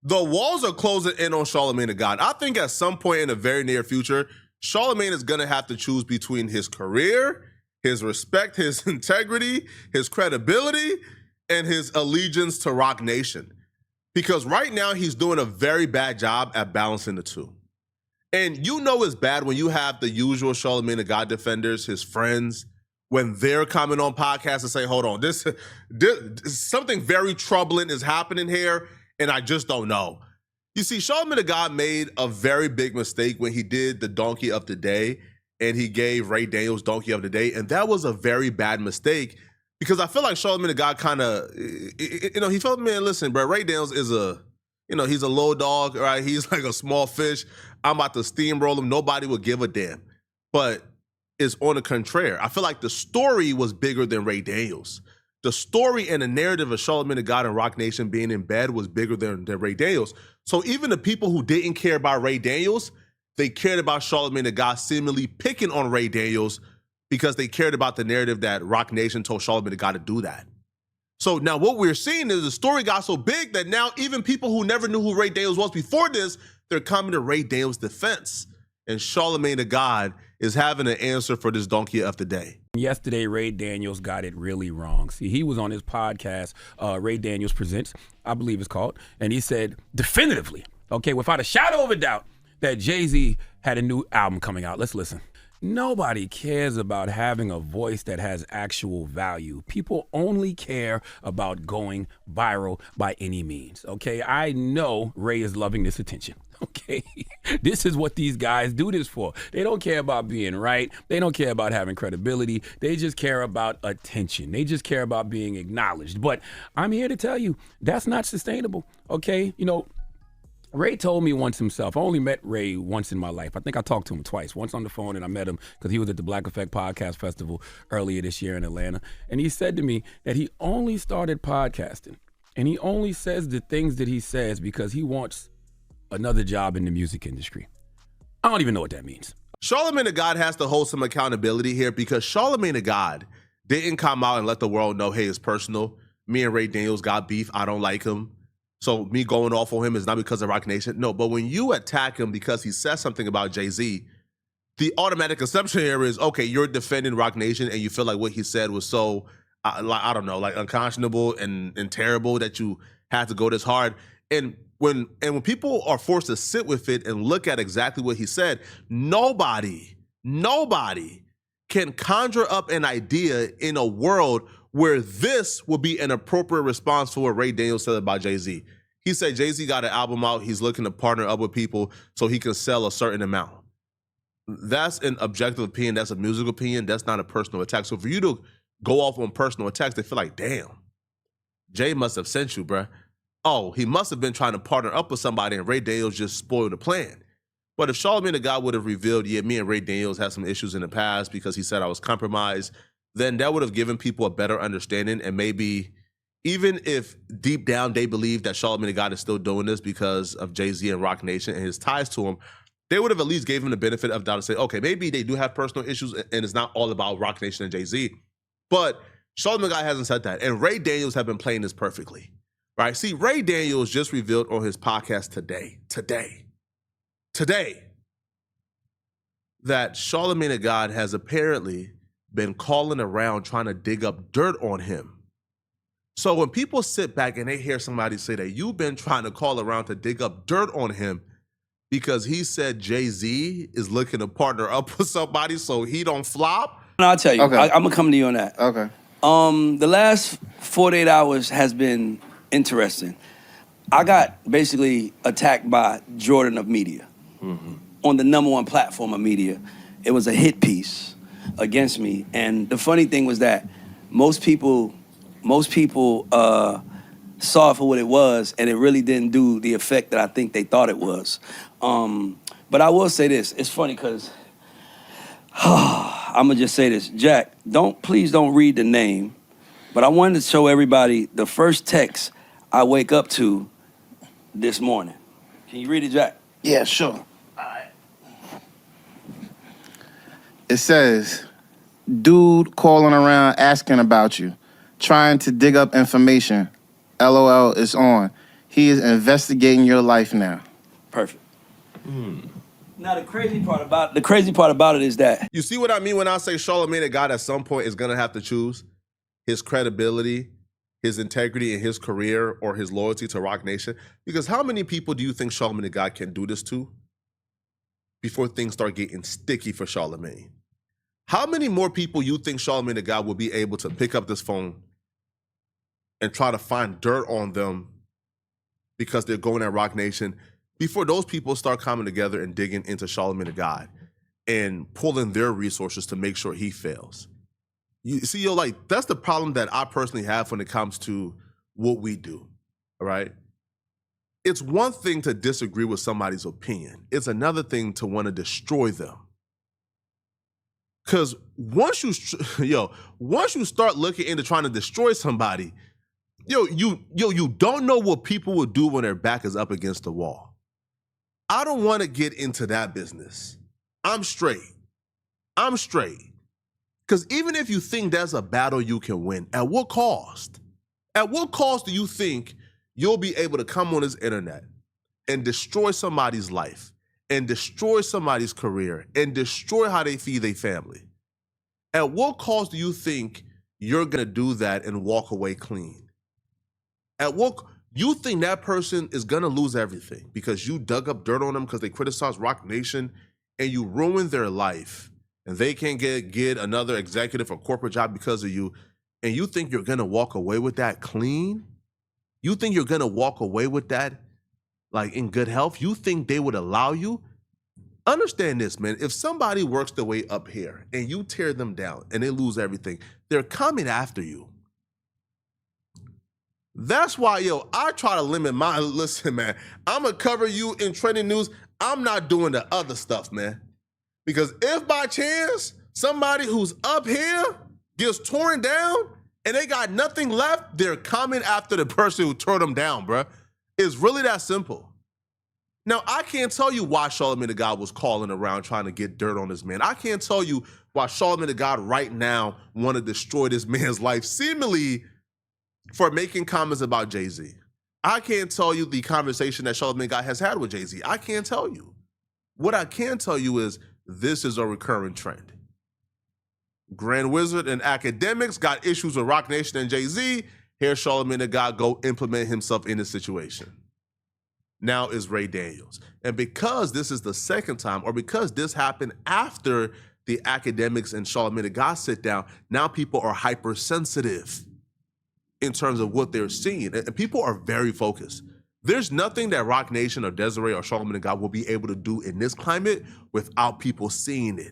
the walls are closing in on Charlamagne the God. I think at some point in the very near future, Charlamagne is going to have to choose between his career, his respect, his integrity, his credibility, and his allegiance to Roc Nation. Because right now he's doing a very bad job at balancing the two. And you know it's bad when you have the usual Charlamagne the God defenders, his friends, when they're coming on podcasts and say, hold on, this something very troubling is happening here, and I just don't know. You see, Charlamagne the God made a very big mistake when he did the Donkey of the Day, and he gave Ray Daniels Donkey of the Day, and that was a very bad mistake, because I feel like Charlamagne the God kind of, he felt, man, listen, bro, Ray Daniels is he's a low dog, right? He's like a small fish. I'm about to steamroll him. Nobody would give a damn. But it's on the contrary. I feel like the story was bigger than Ray Daniels. The story and the narrative of Charlamagne the God and Roc Nation being in bed was bigger than Ray Daniels. So even the people who didn't care about Ray Daniels, they cared about Charlamagne the God seemingly picking on Ray Daniels because they cared about the narrative that Roc Nation told Charlamagne the God to do that. So now what we're seeing is the story got so big that now even people who never knew who Ray Daniels was before this, they're coming to Ray Daniels' defense. And Charlamagne the God is having an answer for this Donkey of the Day. Yesterday, Ray Daniels got it really wrong. See, he was on his podcast, Ray Daniels Presents, I believe it's called, and he said definitively, okay, without a shadow of a doubt, that Jay-Z had a new album coming out. Let's listen. Nobody cares about having a voice that has actual value. People only care about going viral by any means, okay? I know Ray is loving this attention, okay? This is what these guys do this for. They don't care about being right. They don't care about having credibility. They just care about attention. They just care about being acknowledged. But I'm here to tell you, that's not sustainable, okay? Ray told me once himself, I only met Ray once in my life. I think I talked to him twice, once on the phone, and I met him because he was at the Black Effect Podcast Festival earlier this year in Atlanta. And he said to me that he only started podcasting and he only says the things that he says because he wants another job in the music industry. I don't even know what that means. Charlamagne the God has to hold some accountability here because Charlamagne the God didn't come out and let the world know, hey, it's personal. Me and Ray Daniels got beef. I don't like him. So me going off on him is not because of Roc Nation. No, but when you attack him because he says something about Jay-Z, the automatic assumption here is, okay, you're defending Roc Nation and you feel like what he said was so, I don't know, like unconscionable and terrible that you had to go this hard. And when people are forced to sit with it and look at exactly what he said, nobody can conjure up an idea in a world where this would be an appropriate response to what Ray Daniels said about Jay-Z. He said Jay-Z got an album out. He's looking to partner up with people so he can sell a certain amount. That's an objective opinion. That's a musical opinion. That's not a personal attack. So for you to go off on personal attacks, they feel like, damn, Jay must have sent you, bruh. Oh, he must have been trying to partner up with somebody and Ray Daniels just spoiled the plan. But if Charlamagne the God would have revealed, yeah, me and Ray Daniels had some issues in the past because he said I was compromised, then that would have given people a better understanding. And maybe even if deep down they believe that Charlamagne the God is still doing this because of Jay-Z and Roc Nation and his ties to him, they would have at least gave him the benefit of doubt to say, okay, maybe they do have personal issues and it's not all about Roc Nation and Jay-Z. But Charlamagne the God hasn't said that. And Ray Daniels have been playing this perfectly, right? See, Ray Daniels just revealed on his podcast today, that Charlamagne the God has apparently been calling around trying to dig up dirt on him. So when people sit back and they hear somebody say that you've been trying to call around to dig up dirt on him because he said Jay-Z is looking to partner up with somebody so he don't flop. I'll tell you, Okay. I'm gonna come to you on that. Okay. The last 48 hours has been interesting. I got basically attacked by Jordan of media on the #1 platform of media. It was a hit piece against me, and the funny thing was that most people saw it for what it was, and it really didn't do the effect that I think they thought it was. But I will say this: it's funny because I'm gonna just say this, Jack. Please don't read the name, but I wanted to show everybody the first text I wake up to this morning. Can you read it, Jack? Yeah, sure. It says, dude calling around asking about you, trying to dig up information. LOL is on. He is investigating your life now. Perfect. Now the crazy part about it is that You see what I mean when I say Charlamagne the God at some point is going to have to choose his credibility, his integrity in his career, or his loyalty to Roc Nation? Because how many people do you think Charlamagne the God can do this to before things start getting sticky for Charlamagne? How many more people you think Charlamagne the God will be able to pick up this phone and try to find dirt on them because they're going at Roc Nation before those people start coming together and digging into Charlamagne the God and pulling their resources to make sure he fails? You see, like, that's the problem that I personally have when it comes to what we do, all right? It's one thing to disagree with somebody's opinion. It's another thing to want to destroy them. Because once you start looking into trying to destroy somebody, you don't know what people will do when their back is up against the wall. I don't want to get into that business. I'm straight. Because even if you think that's a battle you can win, at what cost? At what cost do you think you'll be able to come on this internet and destroy somebody's life and destroy somebody's career and destroy how they feed their family? At what cost do you think you're going to do that and walk away clean? At what you think that person is going to lose everything because you dug up dirt on them because they criticized Roc Nation and you ruined their life and they can't get another executive or corporate job because of you, and you think you're going to walk away with that clean? You think you're going to walk away with that like in good health? You think they would allow you? Understand this, man. If somebody works their way up here and you tear them down and they lose everything, they're coming after you. That's why, I try to limit listen, man, I'm going to cover you in trending news. I'm not doing the other stuff, man. Because if by chance somebody who's up here gets torn down and they got nothing left, they're coming after the person who tore them down, bruh. It's really that simple. Now, I can't tell you why Charlamagne the God was calling around trying to get dirt on this man. I can't tell you why Charlamagne the God right now want to destroy this man's life, seemingly for making comments about Jay-Z. I can't tell you the conversation that Charlamagne the God has had with Jay-Z. I can't tell you. What I can tell you is this is a recurring trend. Grand Wizard and academics got issues with Roc Nation and Jay-Z. Here Charlamagne the God go implement himself in this situation. Now is Ray Daniels. And because this is the second time, or because this happened after the academics and Charlamagne the God sit down, now people are hypersensitive in terms of what they're seeing. And people are very focused. There's nothing that Roc Nation or Desiree or Charlamagne the God will be able to do in this climate without people seeing it.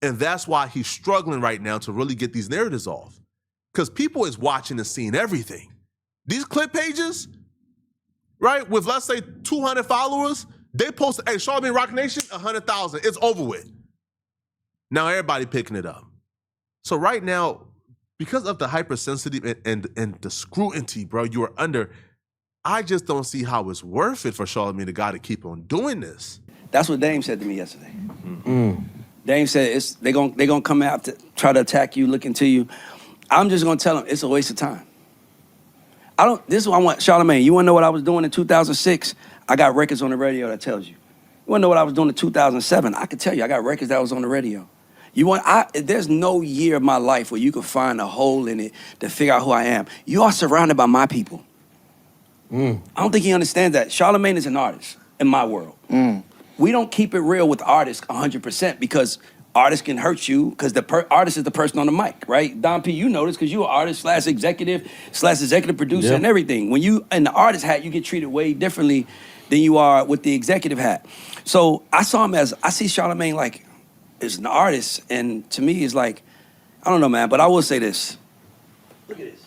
And that's why he's struggling right now to really get these narratives off. Because people is watching and seeing everything. These clip pages, right, with let's say 200 followers, they post, hey, Charlamagne Roc Nation, 100,000. It's over with. Now everybody picking it up. So right now, because of the hypersensitive and the scrutiny, bro, you are under, I just don't see how it's worth it for Charlamagne the God to keep on doing this. that's what Dame said to me yesterday. Dame said they gonna come out to try to attack you, look into you. I'm just gonna tell them it's a waste of time. This is what I want, Charlamagne. You wanna know what I was doing in 2006? I got records on the radio that tells you. You wanna know what I was doing in 2007? I can tell you, I got records that was on the radio. There's no year of my life where you can find a hole in it to figure out who I am. You are surrounded by my people. I don't think he understands that. Charlamagne is an artist in my world. We don't keep it real with artists 100% because artists can hurt you because the artist is the person on the mic, right? Don P, you know this because you're an artist / executive producer and everything. When you in the artist hat, you get treated way differently than you are with the executive hat. So I see Charlamagne like as an artist, and to me it's like, I don't know, man, but I will say this. Look at this.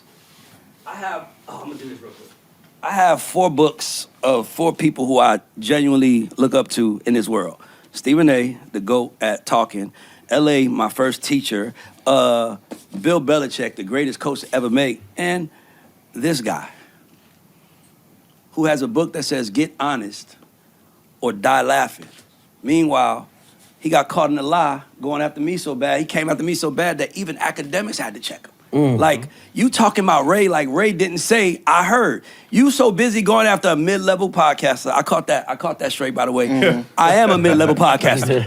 I'm gonna do this real quick. I have 4 books of 4 people who I genuinely look up to in this world. Stephen A., the GOAT at talking. L.A., my first teacher. Bill Belichick, the greatest coach to ever make. And this guy, who has a book that says, Get Honest or Die Laughing. Meanwhile, he got caught in a lie going after me so bad. He came after me so bad that even academics had to check him. Like, you talking about Ray like Ray didn't say, I heard. You so busy going after a mid-level podcaster. I caught that straight, by the way. I am a mid-level podcaster.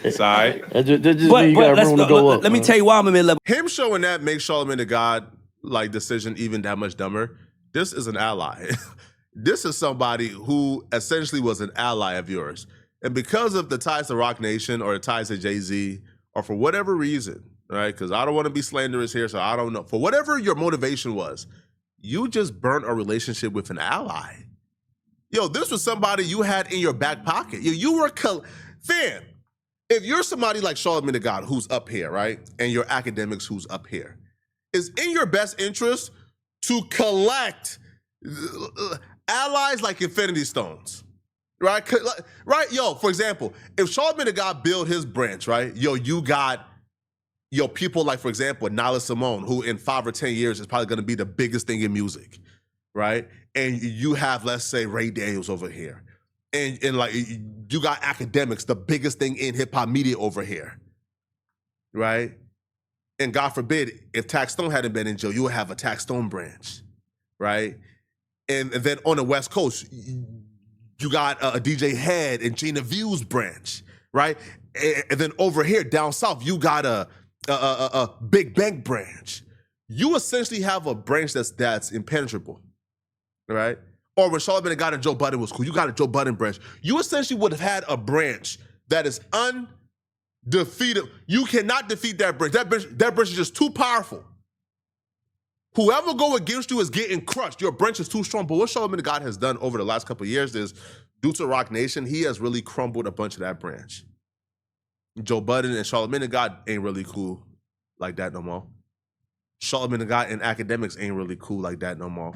It's all right. Let me tell you why I'm a mid-level. Him showing that makes Charlamagne the God decision even that much dumber. This is an ally. This is somebody who essentially was an ally of yours. And because of the ties to Roc Nation or the ties to Jay-Z, or for whatever reason, right? Because I don't want to be slanderous here, so I don't know. For whatever your motivation was, you just burnt a relationship with an ally. Yo, this was somebody you had in your back pocket. You were fam. If you're somebody like Charlamagne the God who's up here, right, and your academics who's up here, it's in your best interest to collect allies like Infinity Stones. Right? Right? Yo, for example, if Charlamagne the God built his branch, right? Yo, you got people like, for example, Nala Simone, who in 5 or 10 years is probably going to be the biggest thing in music, right? And you have, let's say, Ray Daniels over here. And like, you got academics, the biggest thing in hip-hop media over here, right? And God forbid, if Tax Stone hadn't been in jail, you would have a Tax Stone branch, right? And then on the West Coast, you got a DJ Head and Gina View's branch, right? And then over here, down south, you got a Big Bank branch. You essentially have a branch that's impenetrable, right? Or when Charlamagne got and Joe Budden was cool, you got a Joe Budden branch. You essentially would have had a branch that is undefeated. You cannot defeat that branch. That branch is just too powerful. Whoever go against you is getting crushed. Your branch is too strong. But what Charlamagne the God has done over the last couple of years is, due to Roc Nation, he has really crumbled a bunch of that branch. Joe Budden and Charlamagne the God ain't really cool like that no more. Charlamagne the God and academics ain't really cool like that no more.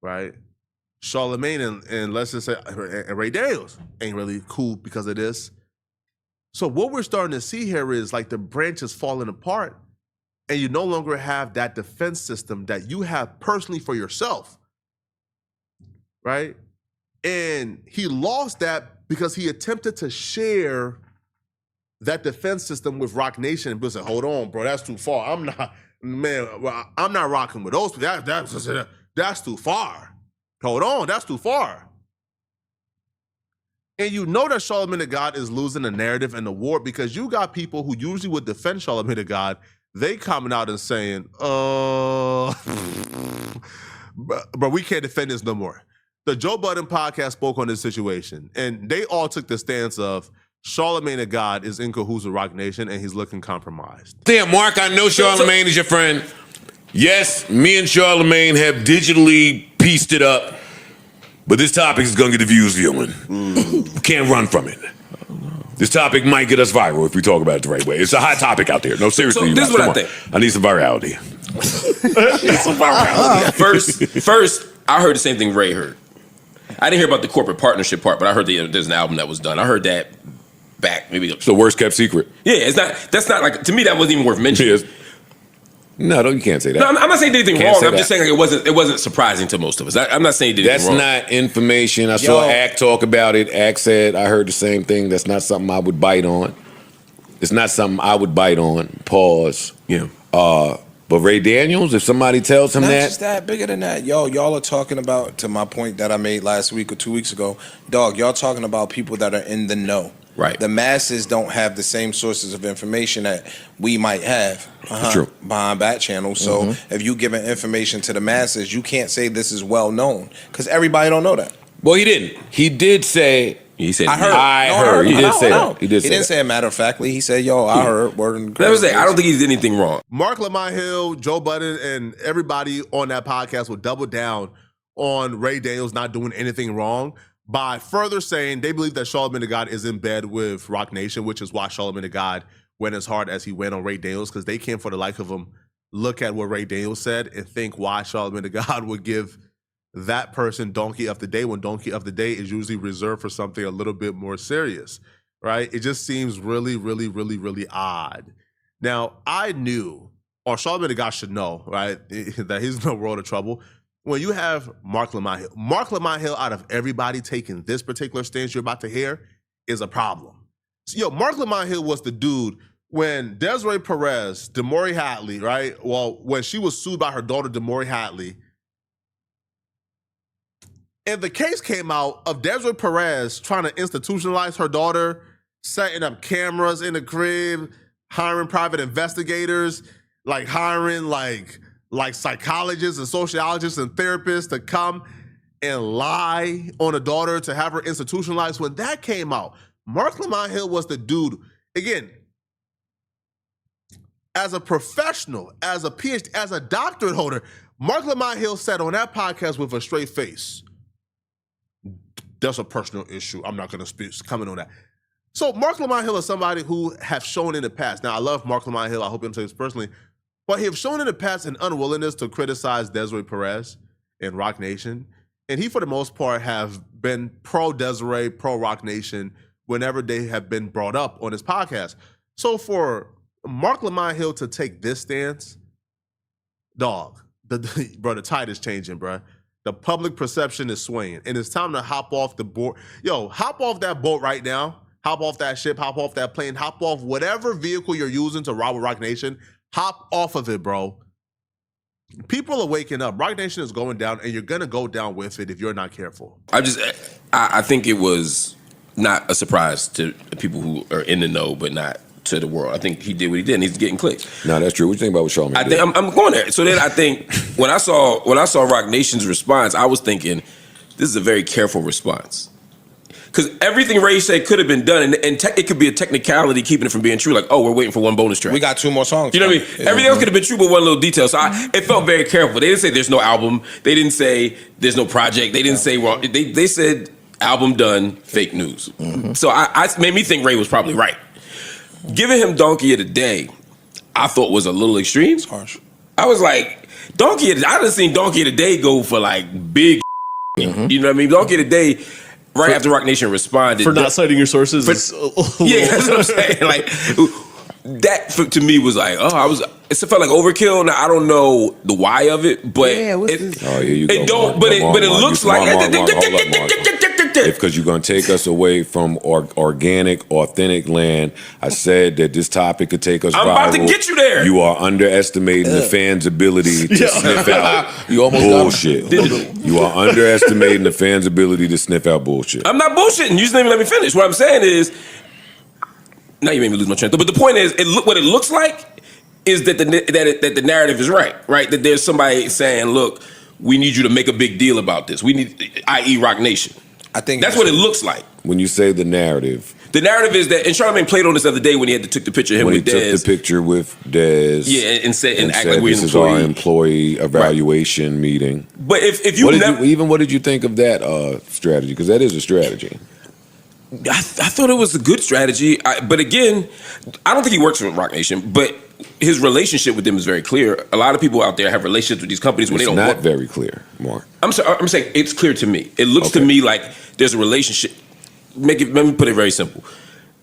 Right? Charlamagne and let's just say and Ray Daniels ain't really cool because of this. So what we're starting to see here is like the branch is falling apart. And you no longer have that defense system that you have personally for yourself, right? And he lost that because he attempted to share that defense system with Roc Nation and said, hold on, bro, that's too far. I'm not rocking with those. That's too far. Hold on, that's too far. And you know that Charlamagne the God is losing the narrative and the war because you got people who usually would defend Charlamagne the God. They coming out and saying, but we can't defend this no more. The Joe Budden podcast spoke on this situation, and they all took the stance of Charlamagne the God is in cahoots with Roc Nation, and he's looking compromised. Damn, Mark, I know Charlamagne is your friend. Yes, me and Charlamagne have digitally pieced it up, but this topic is going to get the views viewing. Can't run from it. This topic might get us viral if we talk about it the right way. It's a hot topic out there. No, seriously. So this is what I think. I need some virality. First, I heard the same thing Ray heard. I didn't hear about the corporate partnership part, but I heard there's an album that was done. I heard that back maybe. It's the worst kept secret. Yeah, it's not. That's not like, to me, that wasn't even worth mentioning. No, you can't say that. No, I'm not saying anything wrong. I'm just saying like it wasn't surprising to most of us. I'm not saying anything wrong. That's not information. I saw Ack talk about it. Ack said, I heard the same thing. That's not something I would bite on. It's not something I would bite on. Pause. Yeah. But Ray Daniels, if somebody tells him Not that. just that, bigger than that. Y'all are talking about, to my point that I made last week or 2 weeks ago, dog, y'all talking about people that are in the know. Right. The masses don't have the same sources of information that we might have True. behind back channels. So if you giving information to the masses, you can't say this is well known because everybody don't know that. Well, he didn't. He did say. He said, I heard. I heard. He did say that. He didn't say it matter of factly. He said, "Yo, I heard." Word and I don't think he did anything wrong. Mark Lamont Hill, Joe Budden, and everybody on that podcast will double down on Ray Daniels not doing anything wrong by further saying they believe that Charlamagne the God is in bed with Roc Nation, which is why Charlamagne the God went as hard as he went on Ray Daniels, because they can't for the like of him look at what Ray Daniels said and think why Charlamagne the God would give that person Donkey of the Day when Donkey of the Day is usually reserved for something a little bit more serious, right? It just seems really, really, really, really odd. Now, I knew, or Charlamagne the God should know, right, that he's in a world of trouble. When you have Mark Lamont Hill out of everybody taking this particular stance you're about to hear is a problem. So, Mark Lamont Hill was the dude when Desiree Perez, Damori Hatley, right? Well, when she was sued by her daughter, Damori Hatley, and the case came out of Desiree Perez trying to institutionalize her daughter, setting up cameras in the crib, hiring private investigators, like hiring like psychologists and sociologists and therapists to come and lie on a daughter to have her institutionalized. When that came out, Mark Lamont Hill was the dude. Again, as a professional, as a PhD, as a doctorate holder, Mark Lamont Hill said on that podcast with a straight face, that's a personal issue. I'm not going to comment on that. So Mark Lamont Hill is somebody who have shown in the past. Now, I love Mark Lamont Hill. I hope you don't say this personally. But he have shown in the past an unwillingness to criticize Desiree Perez and Roc Nation. And he, for the most part, have been pro-Desiree, pro-Roc Nation whenever they have been brought up on his podcast. So for Mark Lamont Hill to take this stance, dog, the tide is changing, bro. The public perception is swaying, and it's time to hop off the board. Yo, hop off that boat right now. Hop off that ship, hop off that plane, hop off whatever vehicle you're using to ride with Roc Nation. Hop off of it, bro. People are waking up. Roc Nation is going down, and you're going to go down with it if you're not careful. I think it was not a surprise to people who are in the know, but not to the world. I think he did what he did, and he's getting clicks. No, that's true. What you think about what Charlamagne did? I'm going there. So then I think when I saw Roc Nation's response, I was thinking, this is a very careful response. Because everything Ray said could have been done, and it could be a technicality keeping it from being true. Like, oh, we're waiting for one bonus track. We got 2 more songs. You know what I mean? Yeah. Everything else could have been true, but one little detail. So it felt very careful. They didn't say there's no album. They didn't say there's no project. They didn't say wrong. They said album done, fake news. Mm-hmm. So I made me think Ray was probably right. Giving him Donkey of the Day, I thought was a little extreme. It's harsh. I was like, I done seen Donkey of the Day go for like big. Mm-hmm. You know what I mean? Donkey of the Day. Right after Roc Nation responded. For not citing your sources. Yeah, that's what I'm saying. Like, that to me was like, it felt like overkill. Now, I don't know the why of it, but here you go. But it looks like. Because you're going to take us away from organic, authentic land. I said that this topic could take us viral. I'm about to get you there. You are underestimating the fans' ability to sniff out bullshit. You are underestimating the fans' ability to sniff out bullshit. I'm not bullshitting. You just didn't even let me finish. What I'm saying is, now you made me lose my train of thought. But the point is, what it looks like is that the narrative is right? That there's somebody saying, look, we need you to make a big deal about this. We need, i.e. Roc Nation. I think that's what it looks like. When you say the narrative is that, and Charlamagne played on this the other day when he took the picture of him with Dez. When he took the picture with Dez. Yeah, and said act like we're this is our employee evaluation meeting. But if you what did you think of that strategy? Because that is a strategy. I thought it was a good strategy. But again, I don't think he works for Roc Nation, but his relationship with them is very clear. A lot of people out there have relationships with these companies when they don't work. It's not very clear, Mark. I'm saying it's clear to me. It looks to me like there's a relationship. Let me put it very simple.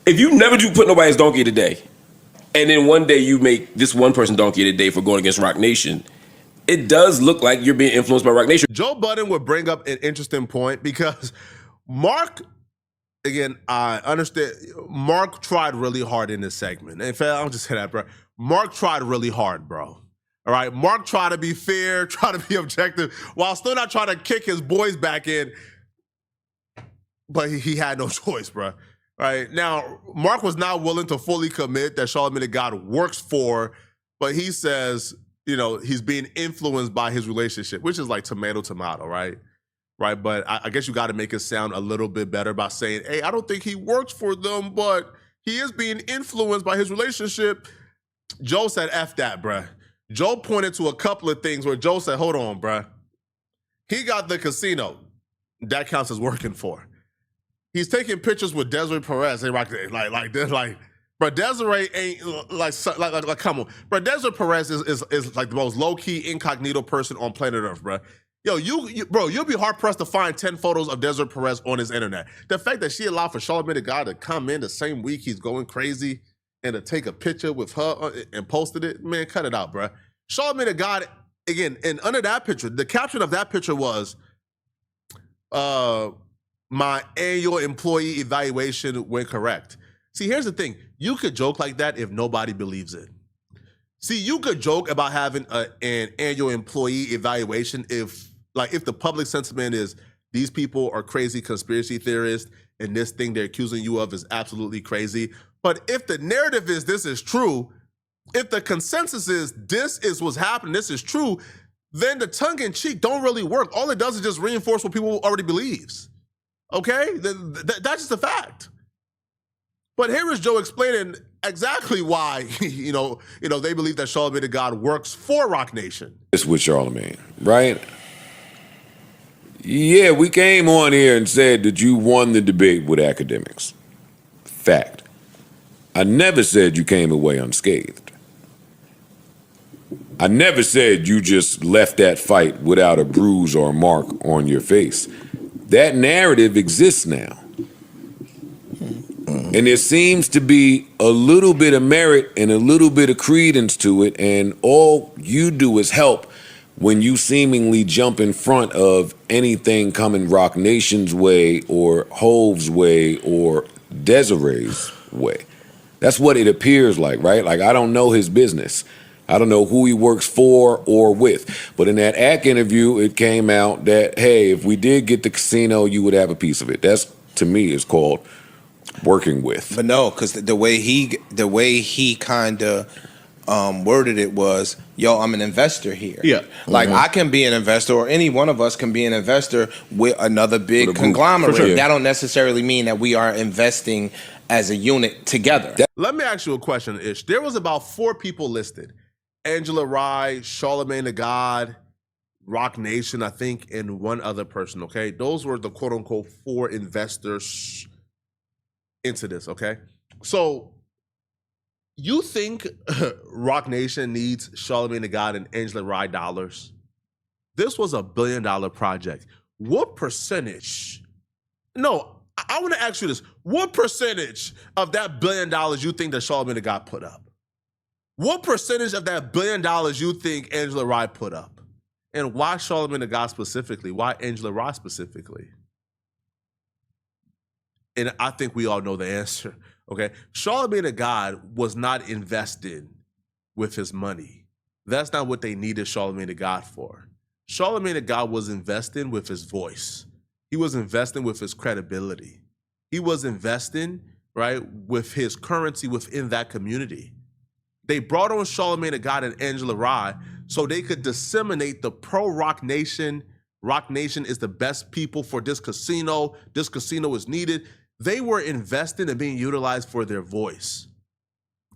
If you never do put nobody's Donkey of the Day, and then one day you make this one person Donkey of the Day for going against Roc Nation, it does look like you're being influenced by Roc Nation. Joe Budden would bring up an interesting point because Mark, again, I understand, Mark tried really hard in this segment. In fact, I'll just say that, bro. Mark tried really hard, bro. All right? Mark tried to be fair, try to be objective, while still not trying to kick his boys back in. But he had no choice, bro. All right? Now, Mark was not willing to fully commit that Charlamagne the God works for, but he says, he's being influenced by his relationship, which is like tomato, right? Right, but I guess you got to make it sound a little bit better by saying, hey, I don't think he works for them, but he is being influenced by his relationship. Joe said, F that, bruh. Joe pointed to a couple of things where Joe said, hold on, bruh. He got the casino. That counts as working for. He's taking pictures with Desiree Perez. Like this, bro, Desiree ain't like come on. Bro, Desiree Perez is like the most low-key incognito person on planet Earth, bruh. Yo, you'll be hard-pressed to find 10 photos of Desiree Perez on his internet. The fact that she allowed for Charlamagne the God to come in the same week he's going crazy and to take a picture with her and posted it, man, cut it out, bro. Charlamagne the God, again, and under that picture, the caption of that picture was, my annual employee evaluation went correct. See, here's the thing. You could joke like that if nobody believes it. See, you could joke about having an annual employee evaluation if the public sentiment is these people are crazy conspiracy theorists and this thing they're accusing you of is absolutely crazy. But if the narrative is this is true, if the consensus is this is what's happening, this is true, then the tongue-in-cheek don't really work. All it does is just reinforce what people already believes. Okay? That's just a fact. But here is Joe explaining exactly why, they believe that Charlamagne the God works for Roc Nation. It's with Charlemagne, right? Yeah, we came on here and said that you won the debate with academics. Fact. I never said you came away unscathed. I never said you just left that fight without a bruise or a mark on your face. That narrative exists now. And there seems to be a little bit of merit and a little bit of credence to it, and all you do is help when you seemingly jump in front of anything coming Roc Nation's way or Hove's way or Desiree's way. That's what it appears like, right? Like, I don't know his business. I don't know who he works for or with. But in that ACK interview, it came out that, hey, if we did get the casino, you would have a piece of it. That's, to me, is called working with. But no, because the way he kind of worded it was, yo, I'm an investor here. Yeah. Like, I can be an investor, or any one of us can be an investor with another big conglomerate. Sure. That don't necessarily mean that we are investing as a unit together. Let me ask you a question, Ish. There was about 4 people listed. Angela Rye, Charlamagne the God, Roc Nation, I think, and one other person, okay? Those were the quote-unquote 4 investors into this, okay? So you think Roc Nation needs Charlamagne the God and Angela Rye dollars? This was $1 billion project. What percentage? No, I want to ask you this. What percentage of that $1 billion you think that Charlamagne the God put up? What percentage of that $1 billion you think Angela Rye put up? And why Charlamagne the God specifically? Why Angela Rye specifically? And I think we all know the answer, okay? Charlamagne the God was not invested with his money. That's not what they needed Charlamagne the God for. Charlamagne the God was investing with his voice. He was investing with his credibility. He was investing, right, with his currency within that community. They brought on Charlamagne the God and Angela Rye so they could disseminate the pro-Roc Nation. Roc Nation is the best people for this casino. This casino is needed. They were invested and being utilized for their voice.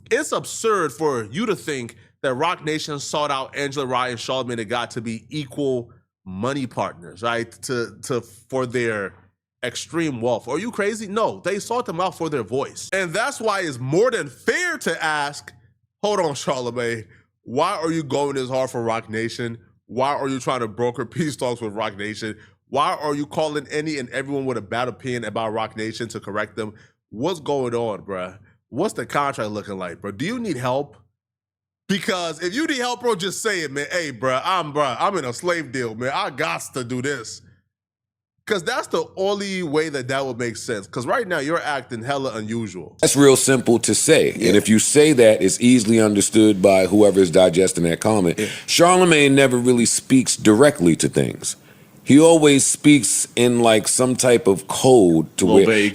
It's absurd for you to think that Roc Nation sought out Angela Rye and Charlamagne the God to be equal money partners, right? For their extreme wealth. Are you crazy? No, they sought them out for their voice. And that's why it's more than fair to ask, hold on, Charlamagne, why are you going this hard for Roc Nation? Why are you trying to broker peace talks with Roc Nation? Why are you calling any and everyone with a bad opinion about Roc Nation to correct them? What's going on, bruh? What's the contract looking like, bro? Do you need help? Because if you need help, bro, just say it, man. Hey, I'm in a slave deal, man. I got to do this. Because that's the only way that would make sense. Because right now, you're acting hella unusual. That's real simple to say. Yeah. And if you say that, it's easily understood by whoever is digesting that comment. Yeah. Charlamagne never really speaks directly to things. He always speaks in like some type of code to where, I'm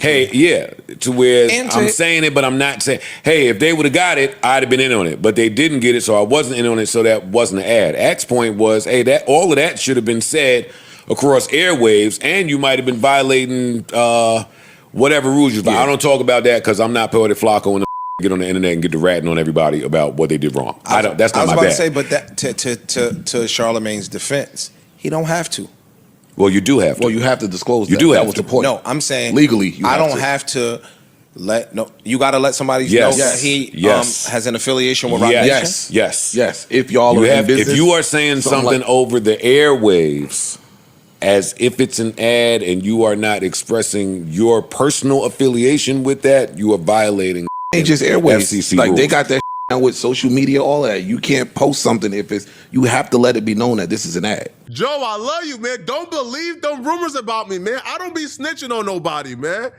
saying it, but I'm not saying, hey, if they would have got it, I'd have been in on it. But they didn't get it, so I wasn't in on it, so that wasn't an ad. Ack's point was, hey, that all of that should have been said across airwaves, and you might have been violating whatever rules you. I don't talk about that because I'm not Poetic Flacco and get on the internet and get to ratting on everybody about what they did wrong. That's not my bad. I was about to say, but that to Charlamagne's defense, he don't have to. Well, you do have to. Well, you have to disclose that. You do have that was to. the point. No, I'm saying legally, I don't have to let. No, you got to let somebody know that he has an affiliation with Roc Nation. Yes. If y'all are in business, if you are saying something over the airwaves, as if it's an ad, and you are not expressing your personal affiliation with that, you are violating. Ain't just airwaves. FCC like rules. they got that now with social media, all that. You can't post something if it's. You have to let it be known that this is an ad. Joe, I love you, man. Don't believe them rumors about me, man. I don't be snitching on nobody, man.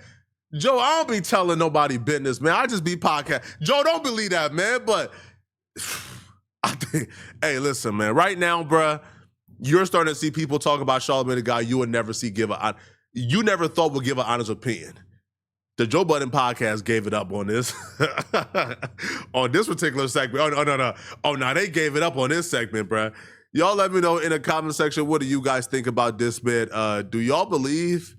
Joe, I don't be telling nobody business, man. I just be podcast. Joe, don't believe that, man. But I think, hey, listen, man. Right now, bruh, you're starting to see people talk about Charlamagne, the guy you would never see you never thought would give an honest opinion. The Joe Budden podcast gave it up on this, on this particular segment. Oh, no, they gave it up on this segment, bruh. Y'all let me know in the comment section, what do you guys think about this, man? Do y'all believe,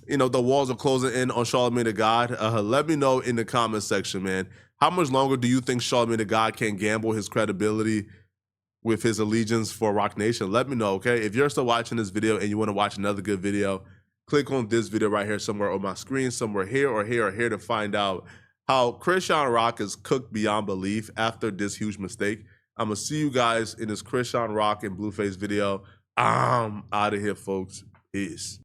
the walls are closing in on Charlamagne the God? Let me know in the comment section, man. How much longer do you think Charlamagne the God can gamble his credibility with his allegiance for Roc Nation? Let me know, okay? If you're still watching this video and you want to watch another good video, click on this video right here somewhere on my screen, somewhere here or here or here, to find out how Christian Rock is cooked beyond belief after this huge mistake. I'm going to see you guys in this Christian Rock and Blueface video. I'm out of here, folks. Peace.